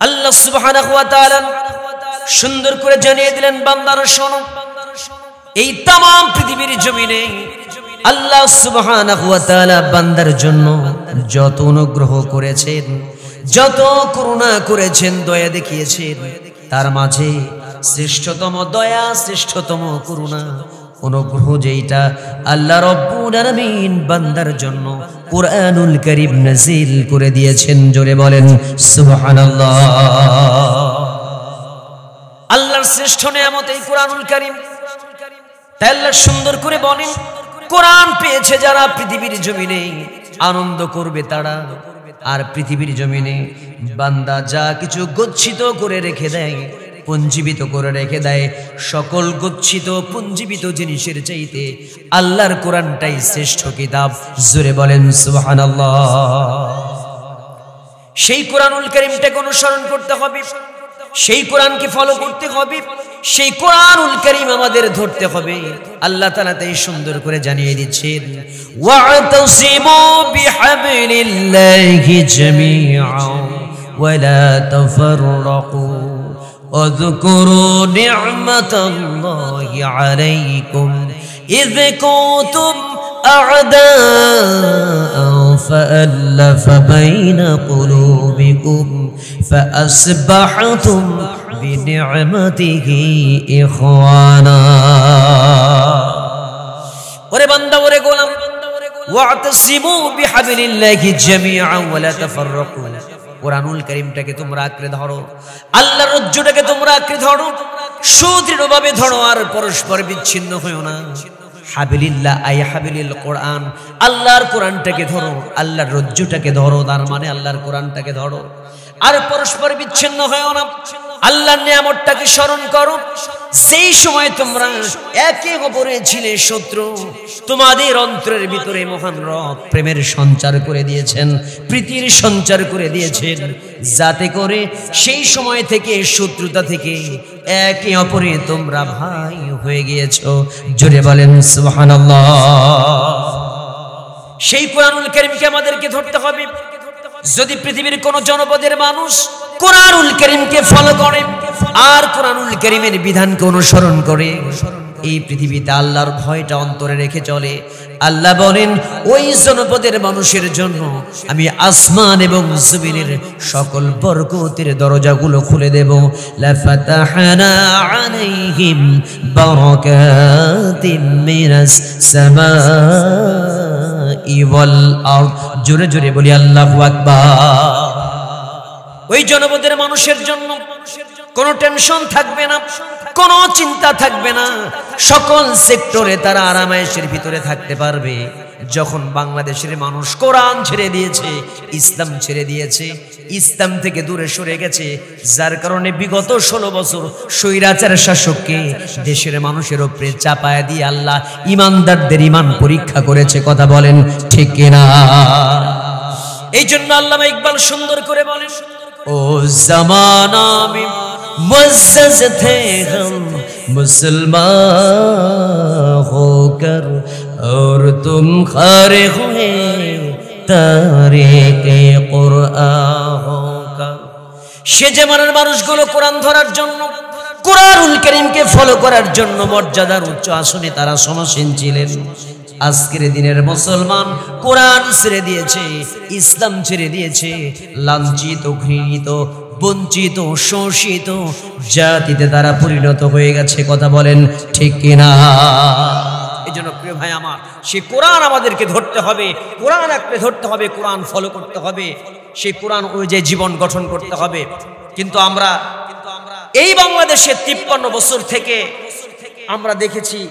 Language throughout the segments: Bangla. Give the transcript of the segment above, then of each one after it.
আল্লাহ সুবহানাহু ওয়া তাআলা সুন্দর করে জানিয়ে দিলেন, বান্দারা শোনো, এই तमाम পৃথিবীর জমিনে আল্লাহ সুবহানাহু ওয়া তাআলা বান্দার জন্য যত অনুগ্রহ করেছেন, যত করুণা করেছেন, দয়া দেখিয়েছেন, তার মাঝে শ্রেষ্ঠতম দয়া, শ্রেষ্ঠতম করুণা, অনুগ্রহ যেটা আল্লাহ রাব্বুল আলামিন বান্দার জন্য কুরআনুল কারীম নাযিল করে দিয়েছেন। জোরে বলেন সুবহানাল্লাহ। আল্লাহর শ্রেষ্ঠ নিয়ামত এই কুরআনুল কারীম। তাই আল্লাহ সুন্দর করে বলেন, কোরআন পেয়েছে যারা পৃথিবীর জমিনে আনন্দ করবে তারা। আর পৃথিবীর জমিনে বান্দা যা কিছু গচ্ছিত করে রেখে দেয়, পুঞ্জীবিত করে রেখে দেয়, সকল গচ্ছিত পুঞ্জীবিত জিনিসের চাইতে আল্লাহর কোরআনটাই শ্রেষ্ঠ কিতাব। জোরে বলেন সুবহানাল্লাহ। সেই কোরআনুল কারীমটাকে অনুসরণ করতে হবে, সেই কোরআনকে ফলো করতে হবে, সেই কোরআনুল কারীম আমাদের ধরতে হবে। আল্লাহ তাআলা তাই সুন্দর করে জানিয়ে দিচ্ছেন, ওয়া'তাসিমু বিহাবলিল্লাহি জামিআন ওয়া লা তাফাররাকু واذكروا نعمة الله عليكم إذ كنتم أعداء فألف بين قلوبكم فأصبحتم بنعمته إخوانا ওরে বান্দা, ওরে গোলাম, ওয়া'তাসিমু বিহাবলিল্লাহি জামিআন ওয়া লা তাফাররাকু। কোরআনুল কারীমটাকে তোমরা আঁকড়ে ধরো, আল্লাহর রজ্জুটাকে তোমরা আঁকড়ে ধরো, সুদৃঢ়ভাবে ধরো, আর পরস্পর বিচ্ছিন্ন হয়ো না। হাবিলিল্লাহ আই হাবিলিল কোরআন, আল্লাহর কোরআনটাকে ধরো, আল্লাহর রজ্জুটাকে ধরো, তার মানে আল্লাহর কোরআনটাকে ধরো, আর পরস্পর বিচ্ছিন্ন হয়ো না। আল্লাহর নিয়ামতটাকে স্মরণ করো। সেই সময় তোমরা একে অপরের ছিলে শত্রু, তোমাদের অন্তরের ভিতরে মহান রব প্রেমের সঞ্চার করে দিয়েছেন, প্রীতির সঞ্চার করে দিয়েছেন, যাতে করে সেই সময় থেকে শত্রুতা থেকে একে অপরে তোমরা ভাই হয়ে গিয়েছো। জোরে বলেন সুবহানাল্লাহ। সেই কোরআনুল কারীমকে আমাদেরকে ধরতে হবে। যদি পৃথিবীর কোন জনপদের মানুষ কোরআনুল কারীমকে ফলো করে আর কোরআনুল কারীমের বিধানকে অনুসরণ করে, এই পৃথিবীতে আল্লাহর ভয়টা অন্তরে রেখে চলে, আল্লাহ বলেন ওই জনপদের মানুষের জন্য আমি আসমান এবং জমিনের সকল বরকতের দরজাগুলো খুলে দেব। লাফাতাহনা আলাইহিম বারাকাতিম মিনাস সামাই ওয়াল আরদ। জোরে জোরে বলি আল্লাহু আকবার। ওই জনপদের মানুষের জন্য কোনো টেনশন থাকবে না, কোনো চিন্তা থাকবে না, সকল সেক্টরে তারা আরামায়েশের ভিতরে থাকতে পারবে। যখন বাংলাদেশের মানুষ কোরআন ছেড়ে দিয়েছে, ইসলাম ছেড়ে দিয়েছে, ইসলাম থেকে দূরে সরে গেছে, যার কারণে বিগত 16 বছর স্বৈরাচার শাসককে দেশের মানুষের উপরে চাপায় দিয়ে আল্লাহ ইমানদারদের ইমান পরীক্ষা করেছে। কথা বলেন ঠিক কিনা? এই জন্য আল্লামা ইকবাল সুন্দর করে বলেন, ओ ज़माना में मुअज़्ज़ज़ थे हम मुसलमान होकर और तुम खारे हुए तारीक़े कुरआन होकर। সে জামানার মানুষগুলো কোরআন ধরার জন্য, কোরআনুল কারীমকে ফলো করার জন্য মর্যাদার উচ্চ আসনে তারা সমাসীন ছিলেন। আজকের দিনের মুসলমান কোরআন ছেড়ে দিয়েছে, ইসলাম ছেড়ে দিয়েছে, লাঞ্ছিত, ঘৃণিত, বঞ্চিত, শোষিত জাতিতে তারা পরিণত হয়ে গেছে। কথা বলেন ঠিক কিনা? এই জন্য প্রিয় ভাই আমার, সেই কোরআন আমাদেরকে ধরতে হবে, কোরআন আঁকড়ে ধরতে হবে, কোরআন ফলো করতে হবে, সেই কোরআন অনুযায়ী জীবন গঠন করতে হবে। কিন্তু আমরা এই বাংলাদেশে 53 বছর থেকে আমরা দেখেছি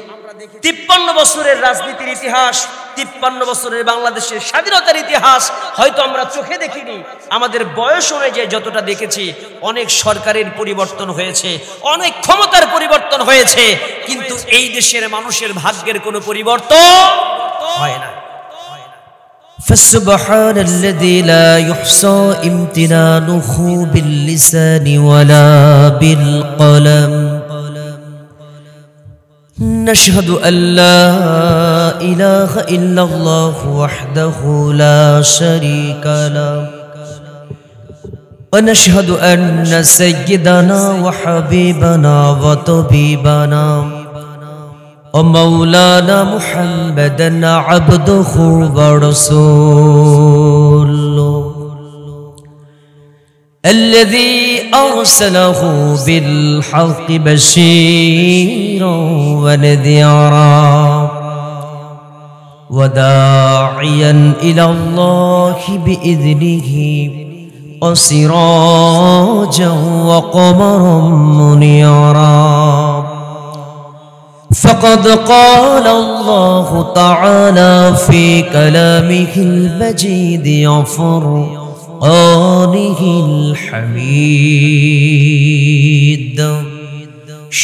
53 বছরের রাজনীতির ইতিহাস, 53 বছরের বাংলাদেশের স্বাধীনতার ইতিহাস হয়তো আমরা চোখে দেখিনি, আমাদের বয়স অনুযায়ী যতটা দেখেছি, অনেক সরকারের পরিবর্তন হয়েছে, অনেক ক্ষমতার পরিবর্তন হয়েছে, কিন্তু এই দেশের মানুষের ভাগ্যের কোনো পরিবর্তন হয় না। فسبحان الذي لا يحصى امتنانه باللسان ولا بالقلم نشهد أن لا إله إلا الله وحده لا شريك له ونشهد أن سيدنا وحبيبنا وطبيبنا ومولانا محمدا عبده ورسوله الذي أرسله بالحق بشيرا ونذيرا وداعيا إلى الله بإذنه وسراجا وقمرا منيرا فقد قال الله تعالى في كلامه المجيد وفرقانه الحميد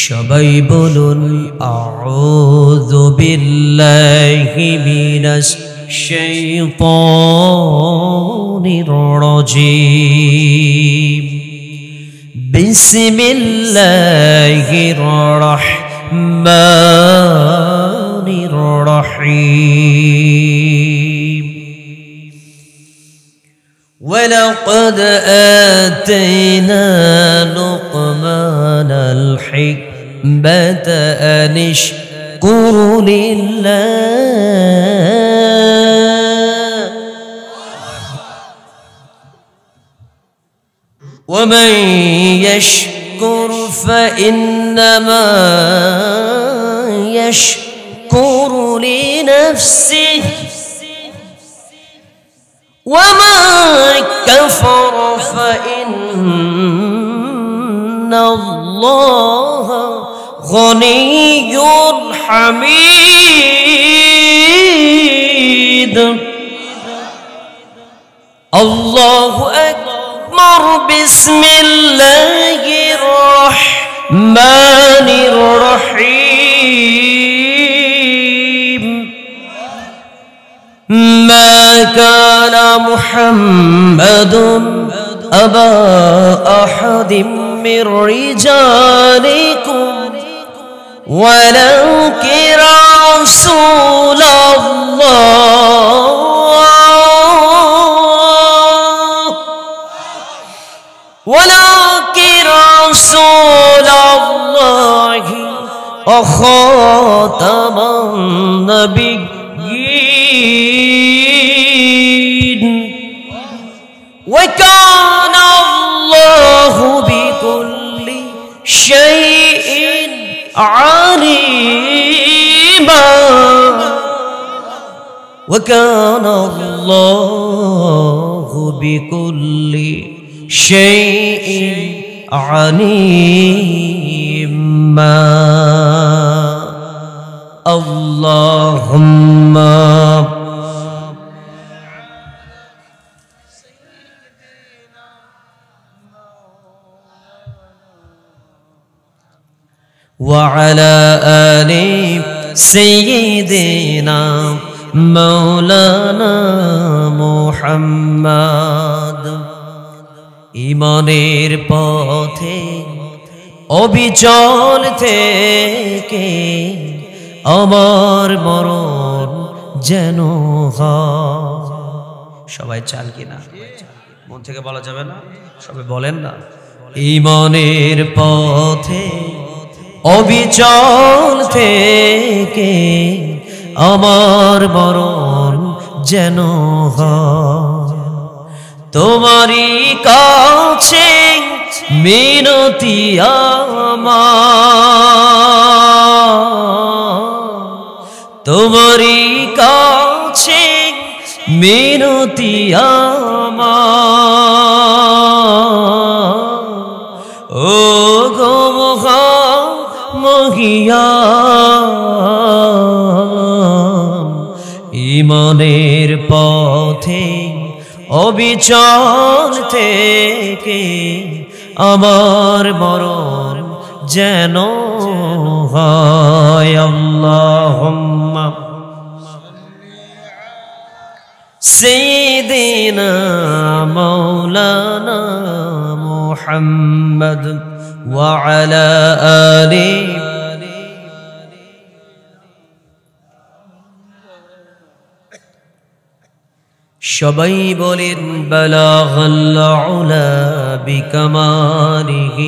সবাই বলুন আউযু বিল্লাহি মিনাশ শাইতানির রাজীম বিসমিল্লাহির রাহমানির রাহিম ولقد آتينا لقمان الحكمة أن اشكر لله ومن يشكر فإنما يشكر لنفسه وما كفر فإن الله غني حميد الله أكبر بسم الله الرحمن الرحيم ما كان محمد أبا أحد من رجالكم ولكن رسول الله وخاتم النبيين وكان الله بكل شيء عليما وكان الله بكل شيء عليما اللهم وعلى آل سيدنا مولانا محمد ঈমানের পথে অবিচল থেকে আমার মরণ যেন হয়। সবাই চাল কিনা মন থেকে বলা যাবে না, সবাই বলেন না। ঈমানের পথে অবিচল থেকে আমার মরণ যেন হয়। তোমারই কাছে মিনতি আমার, তোমারই কাছে মিনতি আমার। ও গো মহিয়ান, ঈমানের পথে অবিচল থেকে আমার মরণ যেন হয়। আল্লাহুম্মা সাইয়্যিদিনা মাওলানা মুহাম্মদ ওয়া আলা আলিহি সবাই বলেন বালাগাল উলা بكماله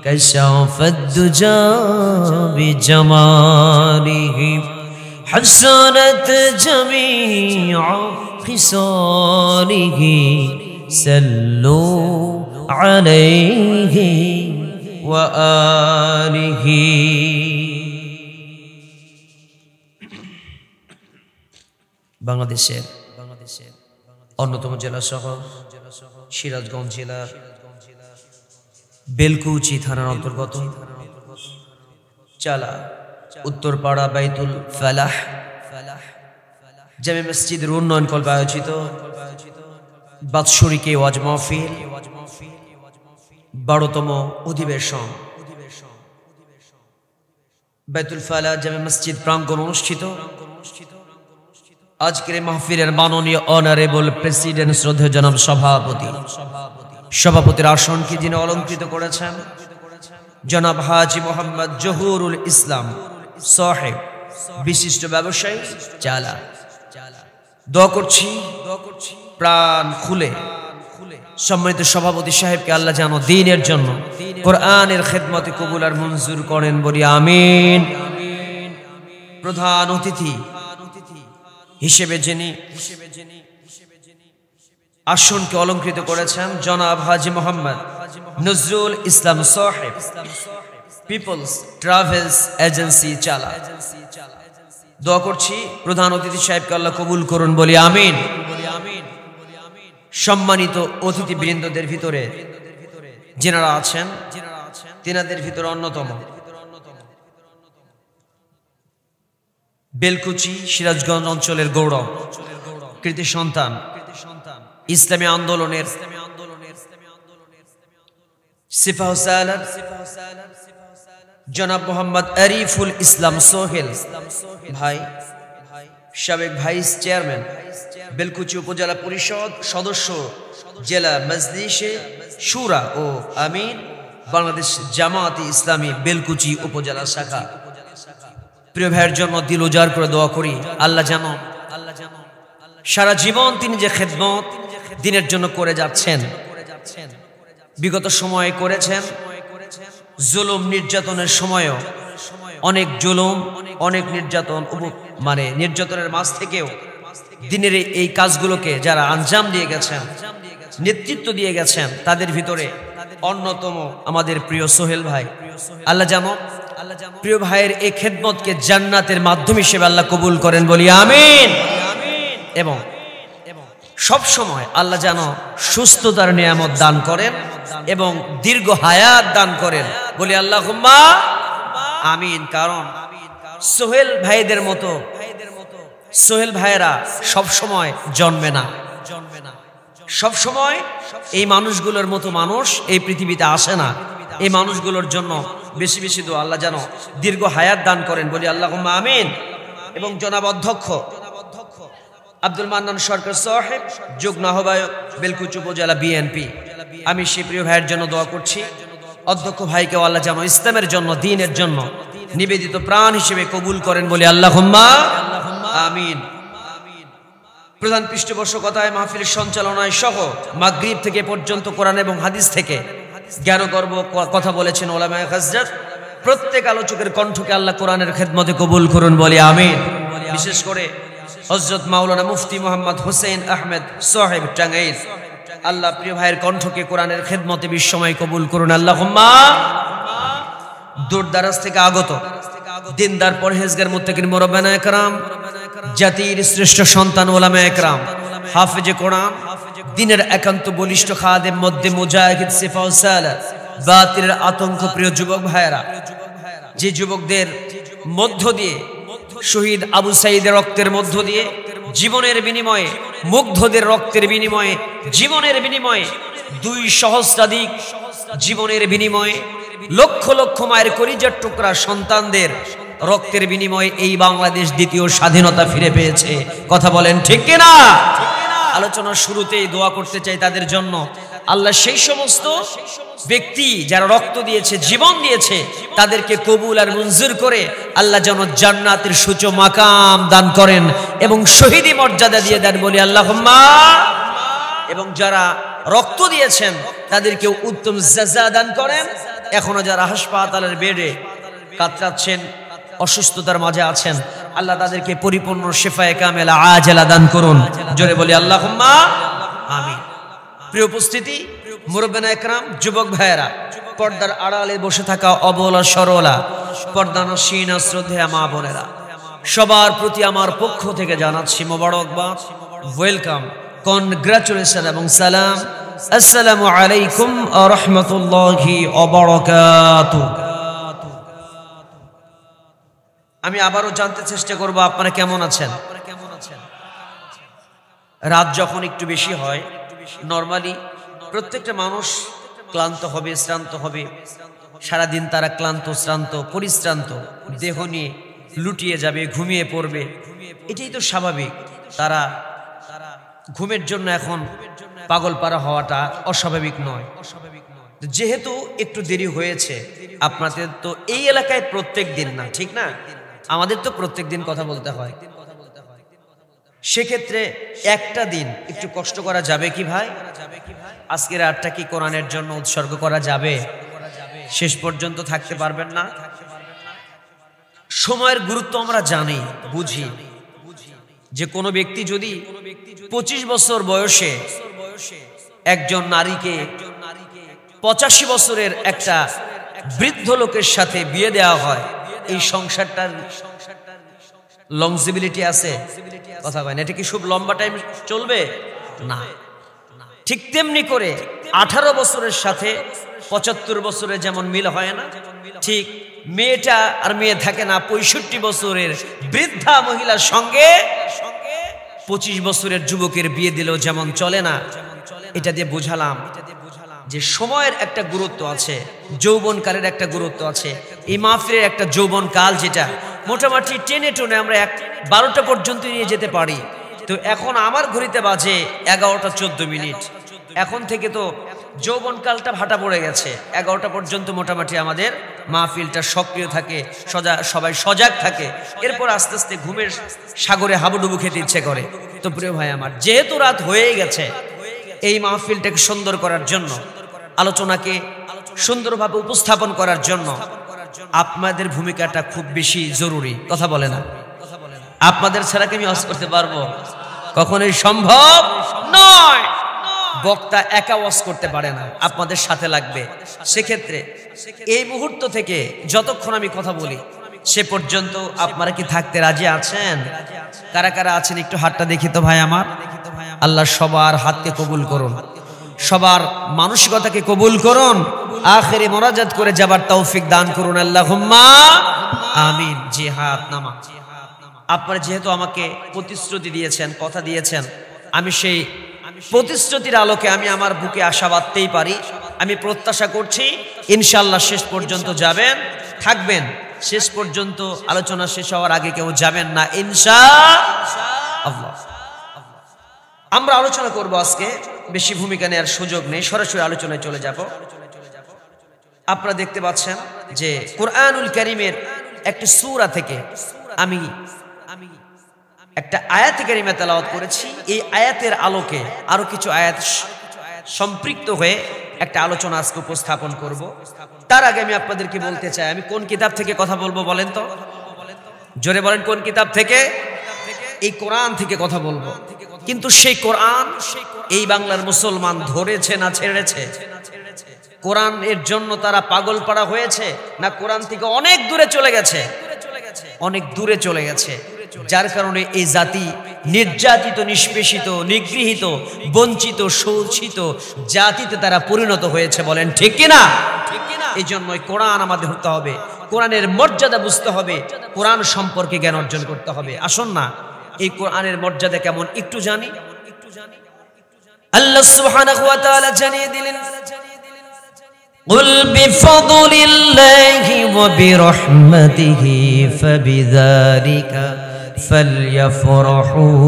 كشف الدجى بجماله حسنت جميع خصاله صلوا عليه وآله বাংলাদেশের অন্যতম জেলা শহর সিরাজগঞ্জ জেলার বেলকুচি থানার অন্তর্গত চালা উত্তরপাড়া বাইতুল ফালাহ জামে মসজিদের উন্নয়ন কল্পে আয়োজিত বাৎসরিক ওয়াজ মাহফিল 12তম অধিবেশন বাইতুল ফালাহ জামে মসজিদ প্রাঙ্গণ অনুষ্ঠিত। আজকের মাহফিলের মাননীয় অনারেবল প্রেসিডেন্ট শ্রদ্ধেয় জনাব সভাপতির আসনকে যিনি অলঙ্কৃত করেছেন জনাব হাজী মোহাম্মদ জহুরুল ইসলাম সাহেব, বিশিষ্ট ব্যবসায়ী চালা। দোয়া করছি প্রাণ খুলে সম্মানিত সভাপতি সাহেবকে আল্লাহ যেন দ্বীনের জন্য কোরআনের খেদমতে কবুল আর মঞ্জুর করেন, বলি আমিন। প্রধান অতিথি হিসেবে যিনি আসনকে অলঙ্কৃত করেছেন জনাব হাজী মোহাম্মদ নজরুল ইসলাম সাহেব, পিপলস ট্রাভেলস এজেন্সি চালা। দোয়া করছি প্রধান অতিথি সাহেবকে আল্লাহ কবুল করুন, বলি আমিন। সম্মানিত অতিথিবৃন্দদের ভিতরে যিনারা আছেন তিনাদের ভিতরে অন্যতম বেলকুচি সিরাজগঞ্জ অঞ্চলের গৌরব, কৃতি সন্তান, ইসলামী আন্দোলনের সিপাহসালার জনাব মোহাম্মদ আরিফুল ইসলাম সোহেল ভাই, সাবেক ভাইস চেয়ারম্যান বেলকুচি উপজেলা পরিষদ সদস্য, জেলা মজলিসে শুরা ও আমিন বাংলাদেশ জামায়াতে ইসলামী বেলকুচি উপজেলা শাখা। প্রিয় ভাইয়ের জন্য দিল উজাড় করে দোয়া করি আল্লাহ যেন সারা জীবন তিনি যে খেদমত দিনের জন্য করে যাচ্ছেন, বিগত সময়ে করেছেন, জুলুম নির্যাতনের সময়ও অনেক জুলুম অনেক নির্যাতন নির্যাতনের মাঝ থেকেও দিনের এই কাজগুলোকে যারা আঞ্জাম দিয়ে গেছেন, নেতৃত্ব দিয়ে গেছেন, তাদের ভিতরে অন্যতম আমাদের প্রিয় সোহেল ভাই। আল্লাহ যেন প্রিয় ভাইয়ের এই খেদমতকে জান্নাতের মাধ্যম হিসেবে আল্লাহ কবুল করেন, বলি আমিন। এবং সব সময় আল্লাহ যেন সুস্থতার নিয়ামত দান করেন এবং দীর্ঘ হায়াত দান করেন, বলি আল্লাহুম্মা আমিন। কারণ সোহেল ভাইদের মতো সোহেল ভাইয়েরা সব সময় জন্মে না, সব সময় এই মানুষগুলোর মতো মানুষ এই পৃথিবীতে আসে না। এই মানুষগুলোর জন্য বেশি বেশি দোয়া, আল্লাহ যেন দীর্ঘ হায়াত দান করেন, বলি আল্লাহুম্মা আমিন। এবং জনাব অধ্যক্ষ আব্দুল মান্নান সরকার সাহেব, যুগ্ম আহ্বায়ক বেলকুচি উপজেলা বিএনপি, আমি সেই প্রিয় ভাইয়ের জন্য দোয়া করছি। অধ্যক্ষ ভাইকে আল্লাহ যেন ইসলামের জন্য দ্বীনের জন্য নিবেদিত প্রাণ হিসেবে কবুল করেন, বলি আল্লাহুম্মা আমিন। প্রধান পৃষ্ঠপোষকতায় মাহফিলের সঞ্চালনায় সহ মাগরিব থেকে পর্যন্ত কোরআন এবং হাদিস থেকে জ্ঞানগর্ব কথা বলেছেন ওলামায়ে হযরত। প্রত্যেক আলোচকের কণ্ঠকে আল্লাহ কোরআনের খেদমতে কবুল করুন, বলি আমিন। বিশেষ করে হযরত মাওলানা মুফতি মোহাম্মদ হোসেন আহমেদ সাহেব টাঙ্গাইল, আল্লাহ প্রিয় ভাইয়ের কণ্ঠকে কোরআনের খেদমতে বিশ্বময় কবুল করুন, আল্লাহুম্মা। দূর দারাজ থেকে আগত দিনদার পরহেজগার মুত্তাকিন মুরব্বানা کرام, জাতির শ্রেষ্ঠ সন্তান ওলামায়ে کرام, হাফেজে কোরআন, দিনের একান্ত বলিষ্ঠ খাদেম, মধ্যে মুজাহিদ, সিফাউসালাত, বাতিলের আতঙ্ক প্রিয় যুবক ভাইয়েরা, যে যুবকদের মধ্য দিয়ে শহীদ আবু সাঈদের রক্তের মধ্য দিয়ে জীবনের বিনিময়ে, মুগ্ধদের রক্তের বিনিময়ে, জীবনের বিনিময়ে, 2 সহস্রাধিক জীবনের বিনিময়ে, লক্ষ লক্ষ মায়ের কলিজার টুকরা সন্তানদের রক্তের বিনিময়ে এই বাংলাদেশ দ্বিতীয় স্বাধীনতা ফিরে পেয়েছে। কথা বলেন ঠিক কিনা? আলোচনার শুরুতেই দোয়া করতে চাই তাদের জন্য। আল্লাহ সেই সমস্ত ব্যক্তি যারা রক্ত দিয়েছে, জীবন দিয়েছে, তাদেরকে কবুল আর মঞ্জুর করে আল্লাহ যেন জান্নাতের সুউচ্চ মাকাম দান করেন এবং শহীদি মর্যাদা দিয়ে দেন, বলি আল্লাহুম্মা। এবং যারা রক্ত দিয়েছেন তাদেরকে উত্তম জাযা দান করেন। এখনো যারা হাসপাতালের বেডে কাতরাচ্ছেন, অসুস্থতার মাঝে আছেন, আল্লাহ তাদেরকে পরিপূর্ণ শিফায়ে কামেলা আজেলা দান করুন। জোরে বলি আল্লাহুম্মা আমিন। প্রিয় উপস্থিতি, মুরব্বিনা ইকরাম, যুবক ভাইয়েরা, পর্দার আড়ালে বসে থাকা অবলা সরলা পর্দানসীন শ্রদ্ধেয়া মা বোনেরা, সবার প্রতি আমার পক্ষ থেকে জানাচ্ছি মোবারকবাদ, ওয়েলকাম, কনগ্রাচুলেশন এবং সালাম। আসসালামু আলাইকুম ওয়া রাহমাতুল্লাহি ওয়া বারাকাতুহু। আমি আবারও জানতে চেষ্টা করব আপনারা কেমন আছেন। রাত যখন একটু বেশি হয়, নরমালি প্রত্যেকটা মানুষ ক্লান্ত হবে, শ্রান্ত হবে। সারাদিন তারা ক্লান্ত, শ্রান্ত, পরিশ্রান্ত দেহ নিয়ে লুটিয়ে যাবে, ঘুমিয়ে পড়বে। এটাই তো স্বাভাবিক। তারা ঘুমের জন্য এখন পাগল পারা হওয়াটা অস্বাভাবিক নয়। যেহেতু একটু দেরি হয়েছে, আপনাদের তো এই এলাকায় প্রত্যেক দিন না, ঠিক না? আমাদের তো প্রত্যেক দিন কথা বলতে হয়। সেক্ষেত্রে একটা দিন একটু কষ্ট করা যাবে কি ভাই? আজকের রাতটা কি কোরআনের জন্য উৎসর্গ করা যাবে? শেষ পর্যন্ত থাকতে পারবেন না? সময়ের গুরুত্ব আমরা জানি, বুঝি যে কোনো ব্যক্তি যদি 25 বছর বয়সে একজন নারীকে 85 বছরের একটা বৃদ্ধ লোকের সাথে বিয়ে দেওয়া হয়, এই সংসারটার লংজিবিলিটি আছে? কথা কয় না, এটা কি খুব লম্বা টাইম চলবে? না। ঠিক তেমনি করে 18 বছরের সাথে 75 বছরের যেমন মিল হয় না, ঠিক মেয়েটা আর মেয়ে থাকে না 65 বছরের বৃদ্ধা মহিলার সঙ্গে 25 বছরের যুবকের বিয়ে দিলেও যেমন চলে না। এটা দিয়ে বুঝালাম যে সময়ের একটা গুরুত্ব আছে, যৌবনকালের একটা গুরুত্ব আছে। এই মাহফিলের একটা যৌবনকাল যেটা মোটামুটি টেনে টুনে আমরা 12টা পর্যন্ত নিয়ে যেতে পারি। তো এখন আমার ঘড়িতে বাজে 11টা 14 মিনিট। এখন থেকে তো যৌবনকালটা ভাটা পড়ে গেছে। 11টা পর্যন্ত মোটামুটি আমাদের মাহফিলটা সক্রিয় থাকে, সবাই সজাগ থাকে। এরপর আস্তে আস্তে ঘুমের সাগরে হাবুডুবু খেতে ইচ্ছে করে। তো প্রিয় ভাই আমার, যেহেতু রাত হয়ে গেছে, এই মাহফিলটাকে সুন্দর করার জন্য, আলোচনাকে সুন্দরভাবে উপস্থাপন করার জন্য আপনাদের ভূমিকাটা খুব বেশি জরুরি। কথা বলে না? আপনাদের ছাড়া কি আমি ওয়াজ করতে পারবো? কখনোই সম্ভব নয়। বক্তা একা ওয়াজ করতে পারে না, আপনাদের সাথে লাগবে। সেক্ষেত্রে এই মুহূর্ত থেকে যতক্ষণ আমি কথা বলি সে পর্যন্ত আপনারা কি থাকতে রাজি আছেন? কারা কারা আছেন একটু হাতটা দেখি তো ভাই আমার। আল্লাহ সবার হাতকে কবুল করুন, সবার মানসিকতাকে কবুল করুন, আখেরি মোনাজাত করে যাবার তৌফিক দান করুন। আল্লাহুম্মা আমিন। জিহাদ নামা, আপনারা যেহেতু আমাকে প্রতিশ্রুতি দিয়েছেন, কথা দিয়েছেন, আমি সেই প্রতিশ্রুতির আলোকে আমি আমার বুকে আশা বাঁধতেই পারি। আমি প্রত্যাশা করছি ইনশাআল্লাহ শেষ পর্যন্ত যাবেন, থাকবেন। শেষ পর্যন্ত আলোচনা শেষ হওয়ার আগে কেউ যাবেন না ইনশাআল্লাহ। আমরা আলোচনা করব আজকে, বেশি ভূমিকা নেওয়ার সুযোগ নেই, সরাসরি আলোচনায় চলে যাব। আপনারা দেখতে পাচ্ছেন যে কুরআনুল কারীমের একটি সূরা থেকে আমি একটা আয়াত কারিমা তেলাওয়াত করেছি। এই আয়াতের আলোকে আরো কিছু আয়াত সম্পৃক্ত হয়ে একটা আলোচনা আজকে উপস্থাপন করব। তার আগে আমি আপনাদেরকে বলতে চাই, আমি কোন কিতাব থেকে কথা বলবো বলেন তো? জোরে বলেন, কোন কিতাব থেকে? এই কোরআন থেকে কথা বলবো। কিন্তু সেই কোরআন এই বাংলার মুসলমান ধরেছে না ছেড়েছে? কোরআন এর জন্য তারা পাগল পাড়া হয়েছে, না কোরআন থেকে অনেক দূরে চলে গেছে? অনেক দূরে চলে গেছে। যার কারণে এই জাতি নির্যাতিত, নিষ্পেষিত, নিগৃহীত, বঞ্চিত, শোষিত জাতিতে তারা পরিণত হয়েছে। বলেন ঠিক কিনা? এই জন্যই কোরআন আমাদের হতে হবে, কোরআনের মর্যাদা বুঝতে হবে, কোরআন সম্পর্কে জ্ঞান অর্জন করতে হবে। আসুন না এই কোরআনের মর্যাদা কেমন একটু জানি। আল্লাহ সুবহানাহু ওয়া তাআলা জানিয়ে দিলেন, قل بفضل الله وبرحمته فبذلك فليفرحوا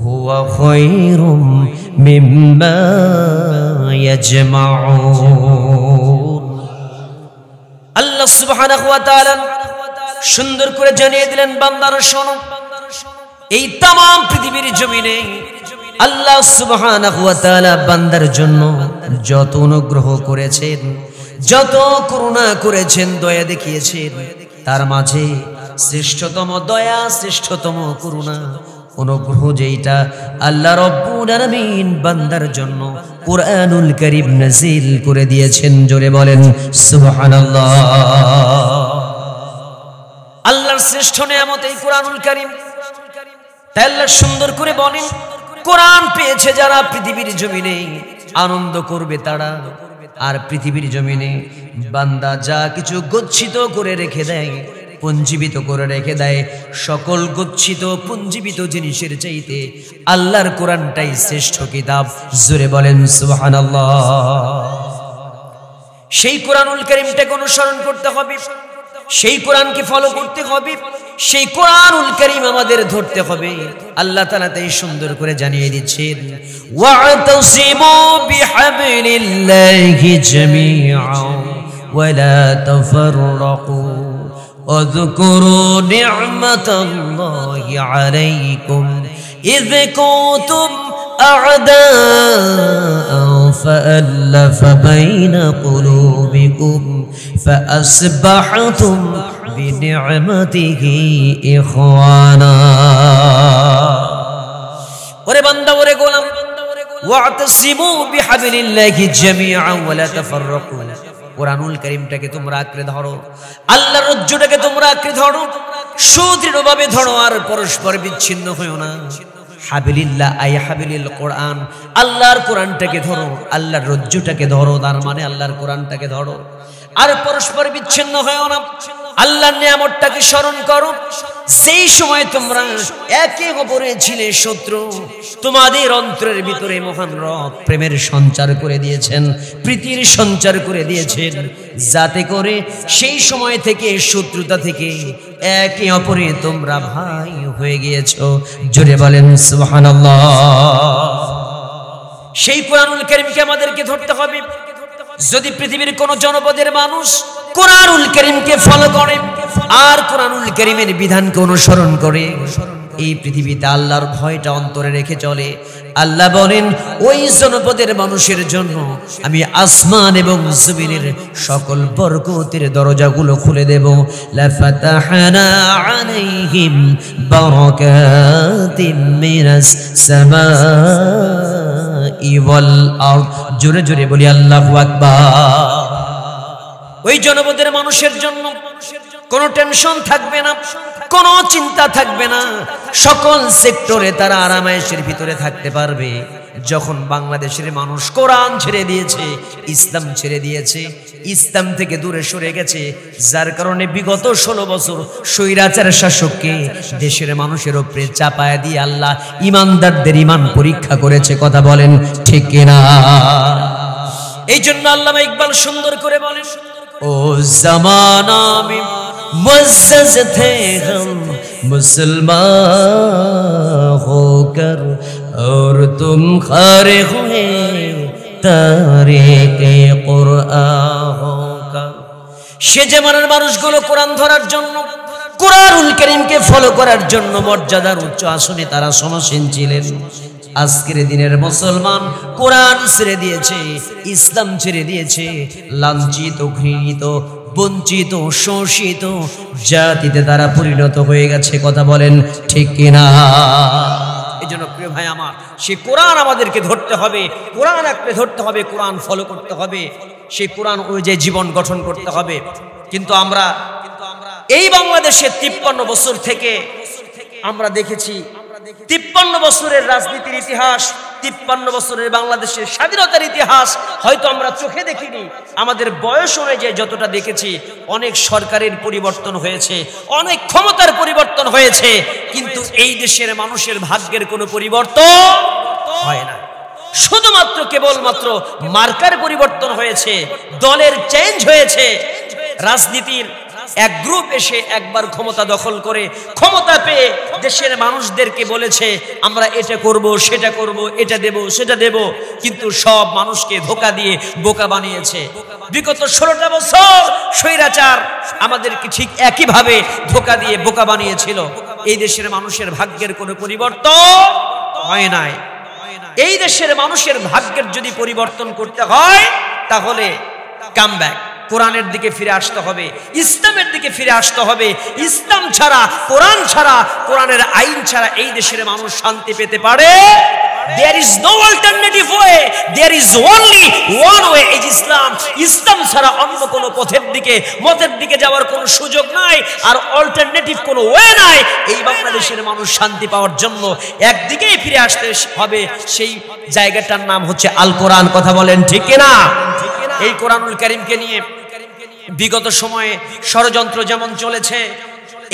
هو خير مما يجمعون। আল্লাহ সুবহানাহু ওয়া তাআলা সুন্দর করে জানিয়ে দিলেন, বান্দারা শোনো, এই तमाम পৃথিবীর জমিনে আল্লাহ সুবহানাহু ওয়া তাআলা বান্দার জন্য যত অনুগ্রহ করেছেন, যত করুণা করেছেন, দয়া দেখিয়েছেন, তার মাঝে শ্রেষ্ঠতম দয়া, শ্রেষ্ঠতম করুণা, অনুগ্রহ যেটা আল্লাহ রাব্বুল আলামিন বান্দার জন্য কুরআনুল কারীম নাযিল করে দিয়েছেন। জোরে বলেন সুবহানাল্লাহ। আল্লাহর শ্রেষ্ঠ নিয়ামত এই কুরআনুল কারীম। তাই আল্লাহ সুন্দর করে বলেন, কোরআন পেয়েছে যারা পৃথিবীর জমিনে আনন্দ করবে তারা। আর পৃথিবীর জমিনে বান্দা যা কিছু গচ্ছিত করে রেখে দেয়, পুঞ্জীবিত করে রেখে দেয়, সকল গচ্ছিত পুঞ্জীবিত জিনিসের চাইতে আল্লাহর কোরআনটাই শ্রেষ্ঠ কিতাব। জোরে বলেন সুবহানাল্লাহ। সেই কোরআনুল কারীমটাকে অনুসরণ করতে হবে, সেই কোরআনকে ফলো করতে হবে, সেই কোরআনুল কারীম আমাদের ধরতে হবে। আল্লাহ তাআলা তাই সুন্দর করে জানিয়ে দিচ্ছেন, ওয়া'তাসিমু বিহাবলিল্লাহি জামিআন ওয়া লা তাফাররাকু ওয়াযকুরু নি'মাতাল্লাহি আলাইকুম ইয কুনতুম أعداء فألف بين قلوبكم فأصبحتم بنعمته إخوانا ওরে বান্দা, ওরে গোলাম, ওয়া'তাসিমু বিহাবলিল্লাহি জামিআন ওয়া লা তাফাররাকু। কোরআনুল কারীমটাকে তোমরা আঁকড়ে ধরো, আল্লাহর রজ্জুটাকে তোমরা আঁকড়ে ধরো, সুদৃঢ়ভাবে ধরো, আর পরস্পর বিচ্ছিন্ন হয়ো না। হাবিলিল্লাহ আই হাবিলিল কোরআন, আল্লাহর কোরআনটাকে ধরো, আল্লাহর রজ্জুটাকে ধরো, তার মানে আল্লাহর কোরআনটাকে ধরো, আর পরস্পর বিচ্ছিন্ন হয়ো না। আল্লাহর নিয়ামতটাকে স্মরণ করো। সেই সময় তোমরা একে অপরের ছিলে শত্রু, তোমাদের অন্তরের ভিতরে মহান রব প্রেমের সঞ্চার করে দিয়েছেন, প্রীতির সঞ্চার করে দিয়েছেন, যাতে করে সেই সময় থেকে শত্রুতা থেকে একে অপরে তোমরা ভাই হয়ে গিয়েছো। জোরে বলেন সুবহানাল্লাহ। সেই কোরআনুল কারীমকে আমাদেরকে ধরতে হবে। যদি পৃথিবীর কোন জনপদের মানুষ কোরআনুল কারীমকে ফলো করে আর কোরআনুল কারীমের বিধানকে অনুসরণ করে, এই পৃথিবীতে আল্লাহর ভয়টা অন্তরে রেখে চলে, আল্লাহ বলেন ওই জনপদের মানুষের জন্য আমি আসমান এবং জমিনের সকল বরকতের দরজাগুলো খুলে দেব। লাফাতাহনা আলাইহিম বারাকাতিম মিনাস সামাই ওয়াল আরদ। জোরে জোরে বলি আল্লাহু আকবার। ওই জনপদের মানুষের জন্য কোনো টেনশন থাকবে না, কোনো চিন্তা থাকবে না, সকল সেক্টরে তারা আরামায়েশের ভিতরে থাকতে পারবে। যখন বাংলাদেশের মানুষ কোরআন ছেড়ে দিয়েছে, ইসলাম ছেড়ে দিয়েছে, ইসলাম থেকে দূরে সরে গেছে, যার কারণে বিগত 16 বছর স্বৈরাচার শাসককে দেশের মানুষের উপরে চাপায়া দিয়ে আল্লাহ ইমানদারদের ইমান পরীক্ষা করেছে। কথা বলেন ঠিক কিনা? এই জন্য আল্লামা ইকবাল সুন্দর করে বলেন, ओ ज़माना में मुअज़्ज़ज़ थे हम मुसलमान होकर और तुम खारे हुए तारीक़े कुरआन होकर। সে জামানার মানুষগুলো কোরআন ধরার জন্য, কোরআনুল কারীমকে ফলো করার জন্য মর্যাদার উচ্চ আসনে তারা সমাসীন ছিলেন। আজকের দিনের মুসলমান কোরআন ছেড়ে দিয়েছে, ইসলাম ছেড়ে দিয়েছে, লাঞ্ছিত, ঘৃণিত, বঞ্চিত, শোষিত জাতিতে তারা পরিণত হয়ে গেছে। কথা বলেন ঠিক কিনা? এই জন্য প্রিয় ভাই আমার, সেই কোরআন আমাদেরকে ধরতে হবে, কোরআন আঁকড়ে ধরতে হবে, কোরআন ফলো করতে হবে, সেই কোরআন অনুযায়ী জীবন গঠন করতে হবে। কিন্তু আমরা এই বাংলাদেশে 53 বছর থেকে আমরা দেখেছি 53 বছরের রাজনীতির ইতিহাস, 53 বছরের বাংলাদেশের স্বাধীনতার ইতিহাস হয়তো আমরা চোখে দেখিনি, আমাদের বয়স অনুযায়ী যতটা দেখেছি, অনেক সরকারের পরিবর্তন হয়েছে, অনেক ক্ষমতার পরিবর্তন হয়েছে, কিন্তু এই দেশের মানুষের ভাগ্যের কোনো পরিবর্তন হয় না। শুধুমাত্র কেবলমাত্র মার্কার পরিবর্তন হয়েছে, দলের চেঞ্জ হয়েছে। রাজনীতির এক গ্রুপ এসে একবার ক্ষমতা দখল করে, ক্ষমতা পেয়ে দেশের মানুষদেরকে বলেছে আমরা এটা করব, সেটা করব, এটা দেব, সেটা দেব, কিন্তু সব মানুষকে ধোঁকা দিয়ে বোকা বানিয়েছে। বিগত 16টা বছর স্বৈরাচার আমাদেরকে ঠিক একইভাবে ধোঁকা দিয়ে বোকা বানিয়েছিল। এই দেশের মানুষের ভাগ্যের কোনো পরিবর্তন হয় নাই। এই দেশের মানুষের ভাগ্যের যদি পরিবর্তন করতে হয় তাহলে কাম ব্যাক, কোরআনের দিকে ফিরে আসতে হবে, ইসলামের দিকে ফিরে আসতে হবে। ইসলাম ছাড়া, কোরআন ছাড়া, কোরআনের আইন ছাড়া এই দেশের মানুষ শান্তি পেতে পারে? There is no alternative way. There is only one way. এই ইসলাম, ইসলাম ছাড়া অন্য কোনো পথের দিকে, মতের দিকে যাওয়ার কোনো সুযোগ নাই, আর অল্টারনেটিভ কোনো ওয়ে নাই। এই বাংলাদেশের মানুষ শান্তি পাওয়ার জন্য একদিকেই ফিরে আসতে হবে, সেই জায়গাটার নাম হচ্ছে আল কোরআন। কথা বলেন ঠিক কিনা? এই কোরআনুল কারীমকে নিয়ে বিগত সময়ে ষড়যন্ত্র যেমন চলেছে,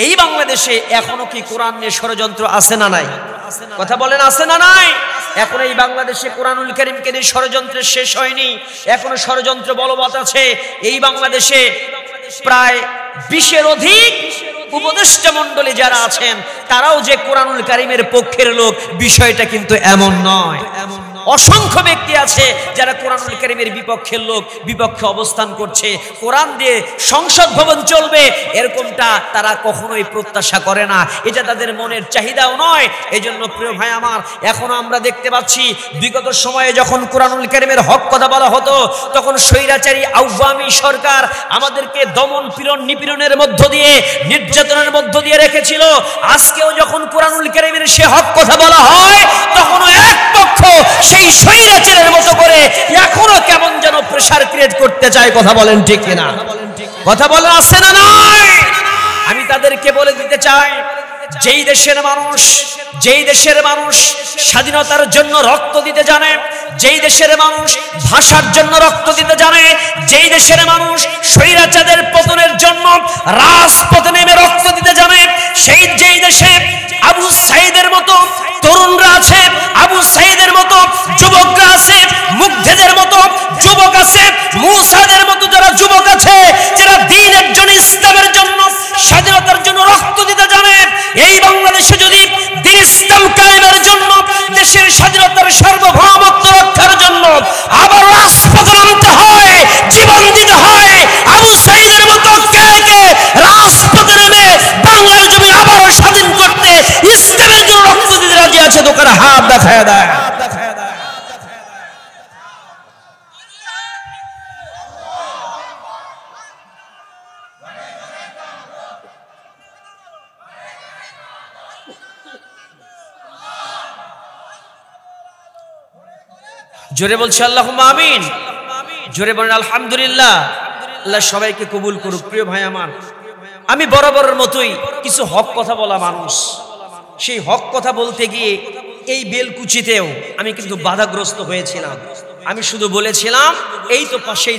এই বাংলাদেশে এখনো কি কোরআন নিয়ে ষড়যন্ত্র আছে না নাই? কথা বলেন আছে না নাই? এখন এই বাংলাদেশে কোরআনুল কারীমকে নিয়ে ষড়যন্ত্রের শেষ হয়নি, এখনো ষড়যন্ত্র বলবৎ আছে। এই বাংলাদেশে প্রায় 20-এর অধিক উপদেষ্টা মণ্ডলী যারা আছেন তারাও যে কোরআনুল কারীমের পক্ষের লোক, বিষয়টা কিন্তু এমন নয়। অসংখ্য ব্যক্তি আছে যারা কোরআনুল কারীমের বিপক্ষের লোক, বিপক্ষে অবস্থান করছে। কোরআন দিয়ে সংসদ ভবন চলবে এরকমটা তারা কখনোই প্রত্যাশা করে না, এটা তাদের মনের চাহিদাও নয়। এজন্য প্রিয় ভাই আমার, এখনো আমরা দেখতে পাচ্ছি বিগত সময়ে যখন কোরআনুল কারীমের হক কথা বলা হতো তখন স্বৈরাচারী আওয়ামী সরকার আমাদেরকে দমন পীড়ন নিপীড়নের মধ্য দিয়ে, নির্যাতনের মধ্য দিয়ে রেখেছিল। আজকেও যখন কোরআনুল কারীমের সে হক কথা বলা হয় তখনও এক পক্ষ সেই স্বৈরাচারের মতো করে এখনো কেমন যেন প্রেসার ক্রিয়েট করতে চায়। কথা বলেন ঠিক কিনা? কথা বলেন আছে না নাই? আমি তাদেরকে বলে দিতে চাই, যেই দেশের মানুষ স্বাধীনতার জন্য রক্ত দিতে জানে, যেই দেশের মানুষ ভাষার জন্য রক্ত দিতে জানে, যেই দেশের মানুষ স্বৈরাচারের পতনের জন্য রাজপথে নেমে রক্ত দিতে জানে, যেই দেশে আবু সাঈদের মতো তরুণরা আছে, আবু সাঈদের মতো যুবকরা আছে, মুগ্ধেদের মতো যুবক আছে, মুসাদের মতো যারা যুবক আছে, যারা দ্বীনের জন্য, ইসলামের জন্য, স্বাধীনতার জন্য রক্ত দিতে জানে, এই বাংলাদেশে যদি দ্বীন ইসলাম কায়েমের জন্য, দেশের স্বাধীনতার সার্বভৌমত্ব রক্ষার জন্য আবার রাজপথে নামতে হয়, জীবন দিতে হয়, আবু সাঈদের মতো কে রাজপথে নেমে বাংলার জমি আবারও স্বাধীন করতে, ইসলামের জন্য রক্ত দিতে রাজি আছে? দোকানে হাত দেখায় দেয়। জোরে বলছি আল্লাহুম্মা আমিন, জোরে বলেন আলহামদুলিল্লাহ। আল্লাহ সবাইকে কবুল করুক। প্রিয় ভাই আমার, আমি বরাবরের মতোই কিছু হক কথা বলা মানুষ, সেই হক কথা বলতে গিয়ে এই বেলকুচিতেও আমি কিন্তু বাধাগ্রস্ত হয়েছিলাম। আমি শুধু বলেছিলাম, এই তো পাশেই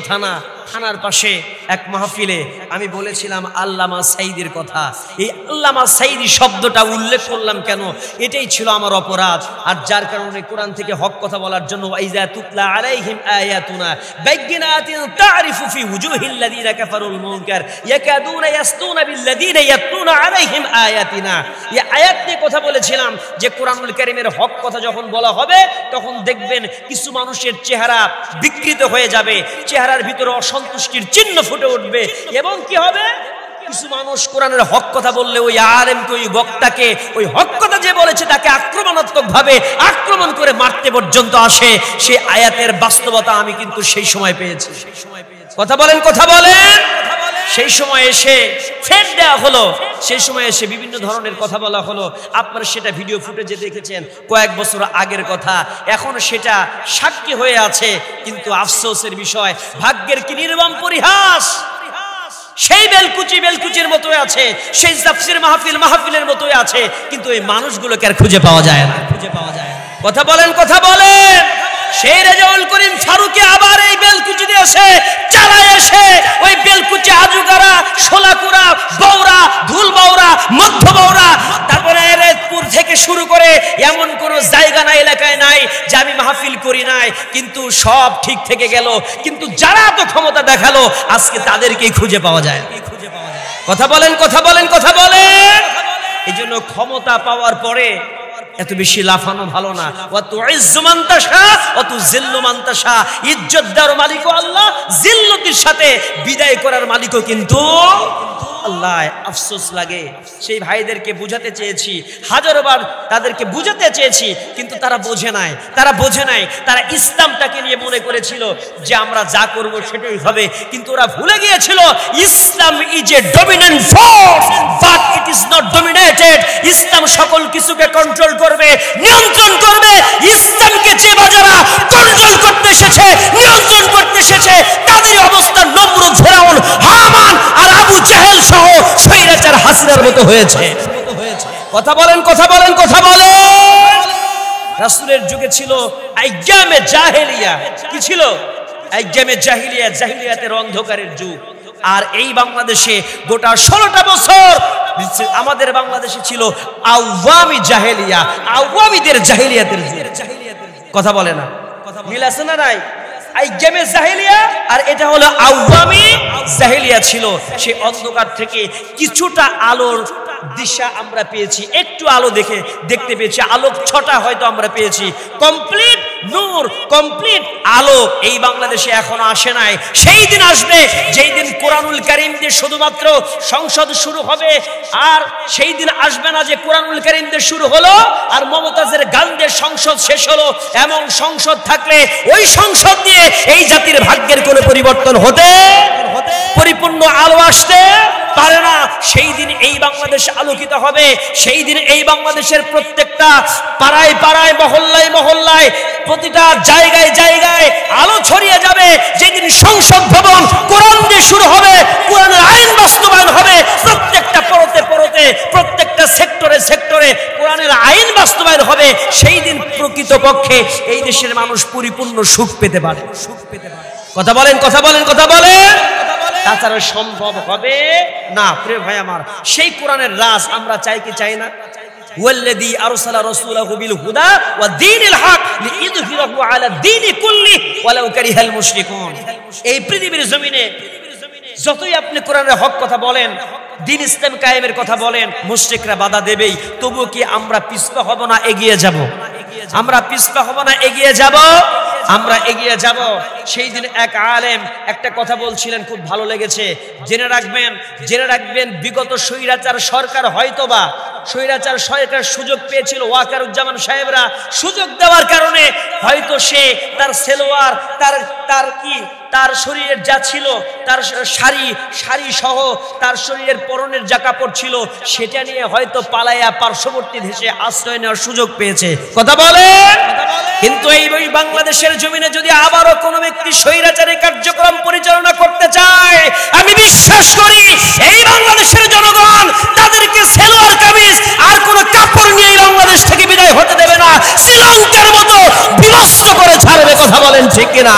থানার পাশে এক মাহফিলে আমি বলেছিলাম আল্লামা সাঈদীর কথা। এই আল্লামা সাঈদী শব্দটা উল্লেখ করলাম কেন? এটাই ছিল আমার অপরাধ। আর যার কারণে কোরআন থেকে হক কথা বলার জন্য ওয়াইজা তুতলা আলাইহিম আয়াতুনা বাইয়িনাতিন তারিফু ফি ওয়ুজুহিল লাযিনা কাফারুল মুনকার ইয়াকাদুনা ইয়াসতুনা বিল্লাযিনা ইয়াতলুনা আলাইহিম আয়াতিনা। এই আয়াত নিয়ে কথা বলেছিলাম যে কোরআনুল কারীমের হক কথা যখন বলা হবে তখন দেখবেন কিছু মানুষের চেহারা বিকৃত হয়ে যাবে, চেহারার ভিতরে অসন্তুষ্টির চিহ্ন ফুটে উঠবে, এবং কি হবে, কিছু মানুষ কোরআনের হক কথা বললে ওই আলেমকে, ওই বক্তাকে, ওই হক কথা যে বলেছে তাকে আক্রমণাত্মক ভাবে আক্রমণ করে মারতে পর্যন্ত আসে। সেই আয়াতের বাস্তবতা আমি কিন্তু সেই সময় পেয়েছি। কথা বলেন, কথা বলেন। সেই সময় এসে ফের দেওয়া হলো, সেই সময় এসে বিভিন্ন ধরনের কথা বলা হলো। আপনারা সেটা ভিডিও ফুটেজে দেখেছেন, কয়েক বছর আগের কথা, এখন সেটা সাক্ষী হয়ে আছে। কিন্তু আফসোসের বিষয়, ভাগ্যের কি নির্মম পরিহাস, সেই বেলকুচির মতোই আছে, সেই তাফসীর মাহফিলের মতোই আছে, কিন্তু এই মানুষগুলোকে আর খুঁজে পাওয়া যায় না। কথা বলেন, কথা বলেন। সেই রেজাউল করিম ফারুকী আবার এই বেলকুচিতে এসে চালায়, এসে ওই বেলকুচি আজুগারা, শোলাকুড়া, বৌরা, ধুল বৌরা, মধ্য বৌরা, তারপরে এরপুর থেকে শুরু করে এমন কোন জায়গা না, এলাকায় নাই যে আমি মাহফিল করি নাই, কিন্তু সব ঠিক থেকে গেল। কিন্তু যারা তো ক্ষমতা দেখালো আজকে তাদেরকেই খুঁজে পাওয়া যায়। কথা বলেন, কথা বলেন, কথা বলেন। এই জন্য ক্ষমতা পাওয়ার পরে এত বেশি লাফানো ভালো না। ইজ্জত দেওয়ার মালিকও আল্লাহ, জিল্লতির সাথে বিদায় করার মালিকও কিন্তু আল্লাহ আফসোস লাগে। সেই ভাইদেরকে বুঝাতে চেয়েছি, হাজারবার তাদেরকে বুঝাতে চেয়েছি, কিন্তু তারা বোঝে নাই। তারা ইসলামটাকে নিয়ে মনে করেছিল যে আমরা যা করব সেটাই হবে, কিন্তু ওরা ভুলে গিয়েছিল Islam is a dominant force but it is not dominated. ইসলাম সকল কিছুকে কন্ট্রোল করবে, নিয়ন্ত্রণ করবে। ইসলামকে যে বাজারা কন্ট্রোল করতে এসেছে, নিয়ন্ত্রণ করতে এসেছে, তাদের অবস্থা নমরুদ, ফেরাউন, হামান আর আবু জেহেল সহ স্বৈরাচার হাসিনার মতো হয়েছে। কথা বলেন। রাসূলের যুগে ছিল আইয়ামে জাহেলিয়া। কি ছিল? আইয়ামে জাহিলিয়া, জাহিলিয়াতের অন্ধকারের যুগ। আর এই বাংলাদেশে গোটা 16টা বছর আমাদের বাংলাদেশে ছিল আওয়ামী জাহেলিয়া, আওয়ামীদের জাহিলিয়াতের যুগ। কথা বলে না, মিল আছে না নাই? আইয়ামে জাহেলিয়া আর এটা হলো আওয়ামী জাহেলিয়া ছিল। সেই অন্ধকার থেকে কিছুটা আলোর দিশা আমরা পেয়েছি, একটু আলো দেখতে পেয়েছি, আলোক ছটা হয়তো আমরা পেয়েছি। কমপ্লিট নূর, কমপ্লিট আলো এই বাংলাদেশে এখনো আসে নাই। সেই দিন আসবে যেই দিন কোরআনুল কারীম দিয়ে শুধুমাত্র সংসদ শুরু হবে। আর সেই দিন আসবে না যে কোরআনুল কারীম দিয়ে শুরু হলো আর মমতাজের গান দিয়ে সংসদ শেষ হলো। এমন সংসদ থাকলে ওই সংসদ দিয়ে এই জাতির ভাগ্যের কোনো পরিবর্তন হতে, পরিপূর্ণ আলো আসতে পারে না। সেই দিন এই বাংলাদেশ আলোকিত হবে। সেই দিন এই বাংলাদেশের প্রত্যেকটা পাড়ায় পাড়ায়, মহল্লায় মহল্লায়, প্রতিটা জায়গায় জায়গায় আলো ছড়িয়ে যাবে। যেদিন সংসদ ভবন কোরআন দিয়ে শুরু হবে, কোরআনের আইন বাস্তবায়ন হবে, প্রত্যেকটা পরতে পরতে, প্রত্যেকটা সেক্টরে সেক্টরে কোরআনের আইন বাস্তবায়ন হবে। সেই দিন প্রকৃতপক্ষে এই দেশের মানুষ পরিপূর্ণ সুখ পেতে পারে। কথা বলেন। তাছাড়া সম্ভব হবে না। প্রিয় ভাই আমার, সেই কোরআনের রাজ আমরা চাই কি চাই না? ওয়াল্লাযী আরসালা রাসূলাহু বিল হুদা ওয়া দীনিল হক লিইযহিরাহু আলা দীনি কুল্লিহি ওয়ালাউ কারিহাল মুশরিকুন। এই পৃথিবীর জমিনে যতই আপনি কোরআনের হক কথা বলেন, দ্বীন ইসলাম কায়েমের কথা বলেন, মুশরিকরা বাধা দেবেই। তবুও কি আমরা পিছপা হব না এগিয়ে যাব? আমরা পিছপা হব না এগিয়ে যাব? আমরা এগিয়ে যাব। সেই দিন এক আলেম একটা কথা বলছিলেন, খুব ভালো লেগেছে। জেনে রাখবেন বিগত স্বৈরাচার সরকার হয়তোবা স্বৈরাচার সরকার সুযোগ পেয়েছিল, ওয়াকারুজ্জামান সাহেবরা সুযোগ দেওয়ার কারণে হয়তো সে তার সেলোয়ার, তার শরীরের যা ছিল, তার শাড়ি সহ তার শরীরের পরনের যা কাপড় ছিল, সেটা নিয়ে হয়তো পালাইয়া পার্শ্ববর্তী দেশে আশ্রয় নেওয়ার সুযোগ পেয়েছে। কথা বলে। কিন্তু এই বাংলাদেশের জমিনে যদি আবারও কোনো ব্যক্তি স্বৈরাচারী কার্যক্রম পরিচালনা করতে চায়, আমি বিশ্বাস করি এই বাংলাদেশের জনগণ তাদেরকে সেলোয়ার কামিজ আর কোনো কাপড় নিয়ে বাংলাদেশ থেকে বিদায় হতে দেবে না। শ্রীলঙ্কার মতো বিনষ্ট করে ছাড়বে। কথা বলেন ঠিক কিনা?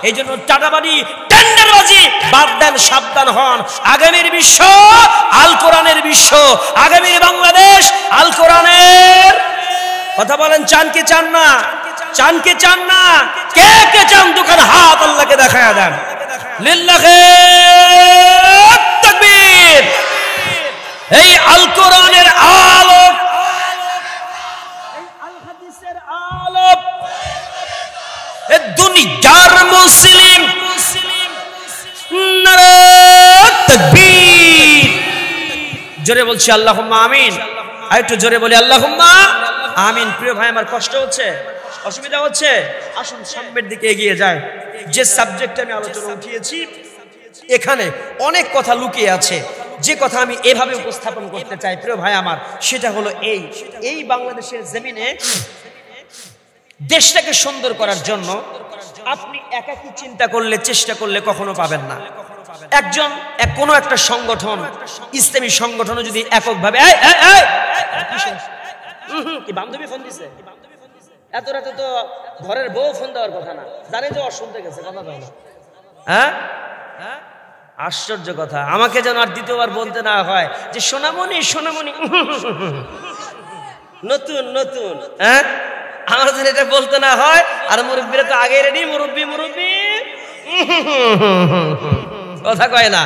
এই জন্য টাটাবাজি, টেন্ডারবাজি বাদ দেন, সাবধান হন। আগামীর বিশ্ব আল কোরআনের বিশ্ব, আগামীর বাংলাদেশ আল কোরআনের। কথা বলেন, চান কি চান না? চান কি চান না? কে কে চান? দুখান হাত আল্লাহকে দেখায়া দেন। লিল্লাহি তাকবীর। এই আল কোরআনের আলো, এই আল হাদিসের আলো, এই দুনিয়ার মুসলিম নারে তাকবীর। জোরে বলছি আল্লাহুম্মা আমিন। আর একটু জোরে বলি আল্লাহুম্মা আমিন। প্রিয় ভাই আমার, কষ্ট হচ্ছে, অসুবিধা হচ্ছে? আসুন সামনের দিকে এগিয়ে যায়। যে সাবজেক্টে আমি আলোচনা উঠিয়েছি, এখানে অনেক কথা লুকিয়ে আছে। যে কথা আমি এভাবে উপস্থাপন করতে চাই প্রিয় ভাই আমার, সেটা হলো এই বাংলাদেশের জমিনে দেশটাকে সুন্দর করার জন্য আপনি একাকী চিন্তা করলে, চেষ্টা করলে কখনো পাবেন না। কোনো একটা সংগঠন, ইসলামী সংগঠনও যদি এককভাবে, কি বান্ধবী ফোন দিছে? এত রাতে তো ঘরের বউ ফোন দেওয়ার কথা না, জানে যে অশুনতে গেছে, কথা বলে না। হ্যাঁ, আশ্চর্য কথা। আমাকে যেন আর দ্বিতীয়বার বলতে না হয় যে সোনামণি সোনামণি নতুন নতুন। হ্যাঁ, আমার যেন এটা বলতে না হয়। আর মুরব্বীরা তো আগে রেডি, মুরব্বী কথা কয় না।